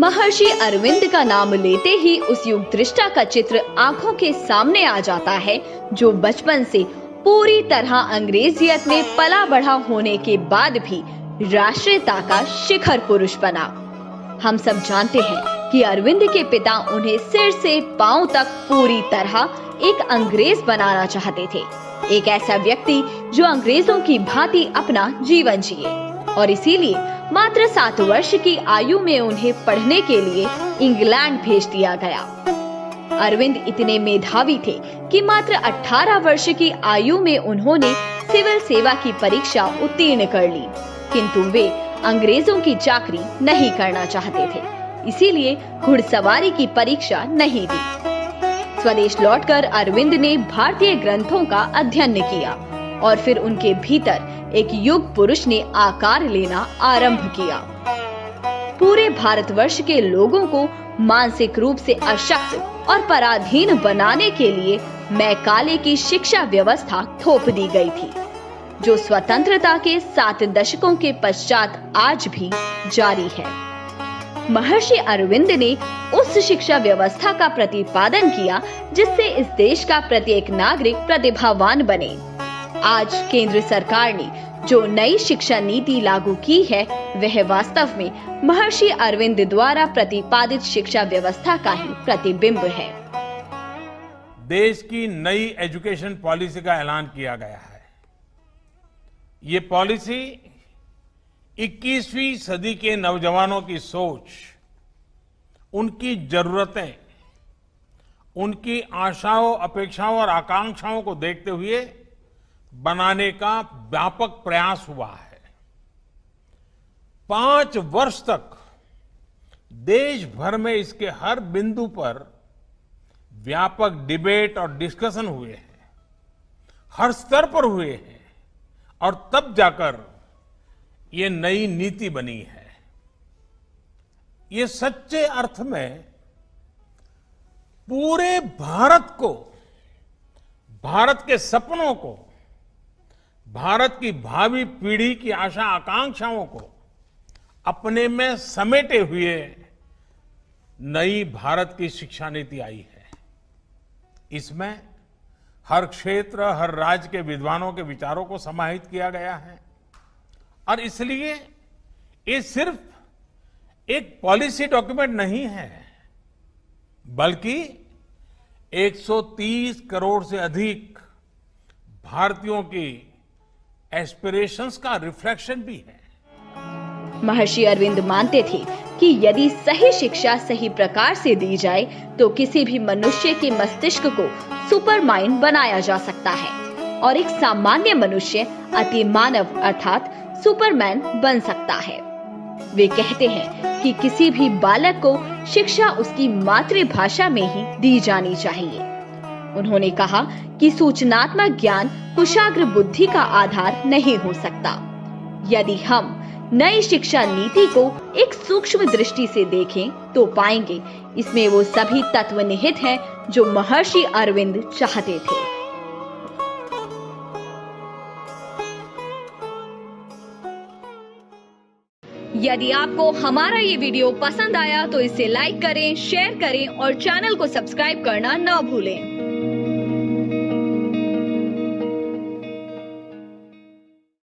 महर्षि अरविंद का नाम लेते ही उस युग दृष्टा का चित्र आंखों के सामने आ जाता है, जो बचपन से पूरी तरह अंग्रेजियत में पला बढ़ा होने के बाद भी राष्ट्रीयता का शिखर पुरुष बना। हम सब जानते हैं कि अरविंद के पिता उन्हें सिर से पांव तक पूरी तरह एक अंग्रेज बनाना चाहते थे, एक ऐसा व्यक्ति जो अंग्रेजों की भांति अपना जीवन जिए। और इसीलिए मात्र 7 वर्ष की आयु में उन्हें पढ़ने के लिए इंग्लैंड भेज दिया गया। अरविंद इतने मेधावी थे कि मात्र 18 वर्ष की आयु में उन्होंने सिविल सेवा की परीक्षा उत्तीर्ण कर ली, किंतु वे अंग्रेजों की चाकरी नहीं करना चाहते थे, इसीलिए घुड़सवारी की परीक्षा नहीं दी। स्वदेश लौटकर अरविंद ने भारतीय ग्रंथों का अध्ययन किया और फिर उनके भीतर एक युग पुरुष ने आकार लेना आरंभ किया। पूरे भारतवर्ष के लोगों को मानसिक रूप से अशक्त और पराधीन बनाने के लिए मैकाले की शिक्षा व्यवस्था थोप दी गई थी, जो स्वतंत्रता के 7 दशकों के पश्चात आज भी जारी है। महर्षि अरविंद ने उस शिक्षा व्यवस्था का प्रतिपादन किया जिससे इस देश का प्रत्येक नागरिक प्रतिभावान बने। आज केंद्र सरकार ने जो नई शिक्षा नीति लागू की है, वह वास्तव में महर्षि अरविंद द्वारा प्रतिपादित शिक्षा व्यवस्था का ही प्रतिबिंब है। देश की नई एजुकेशन पॉलिसी का ऐलान किया गया है। ये पॉलिसी 21वीं सदी के नौजवानों की सोच, उनकी जरूरतें, उनकी आशाओं, अपेक्षाओं और आकांक्षाओं को देखते हुए बनाने का व्यापक प्रयास हुआ है। 5 वर्ष तक देश भर में इसके हर बिंदु पर व्यापक डिबेट और डिस्कशन हुए हैं, हर स्तर पर हुए हैं, और तब जाकर ये नई नीति बनी है। ये सच्चे अर्थ में पूरे भारत को, भारत के सपनों को, भारत की भावी पीढ़ी की आशा आकांक्षाओं को अपने में समेटे हुए नई भारत की शिक्षा नीति आई है। इसमें हर क्षेत्र, हर राज्य के विद्वानों के विचारों को समाहित किया गया है, और इसलिए ये सिर्फ एक पॉलिसी डॉक्यूमेंट नहीं है, बल्कि 130 करोड़ से अधिक भारतीयों की एस्पिरेशंस का रिफ्लेक्शन भी है। महर्षि अरविंद मानते थे कि यदि सही शिक्षा सही प्रकार से दी जाए तो किसी भी मनुष्य के मस्तिष्क को सुपर माइंड बनाया जा सकता है और एक सामान्य मनुष्य अति मानव अर्थात सुपरमैन बन सकता है। वे कहते हैं कि किसी भी बालक को शिक्षा उसकी मातृभाषा में ही दी जानी चाहिए। उन्होंने कहा कि सूचनात्मक ज्ञान कुशाग्र बुद्धि का आधार नहीं हो सकता। यदि हम नई शिक्षा नीति को एक सूक्ष्म दृष्टि से देखें तो पाएंगे इसमें वो सभी तत्व निहित हैं जो महर्षि अरविंद चाहते थे। यदि आपको हमारा ये वीडियो पसंद आया तो इसे लाइक करें, शेयर करें और चैनल को सब्सक्राइब करना न भूलें।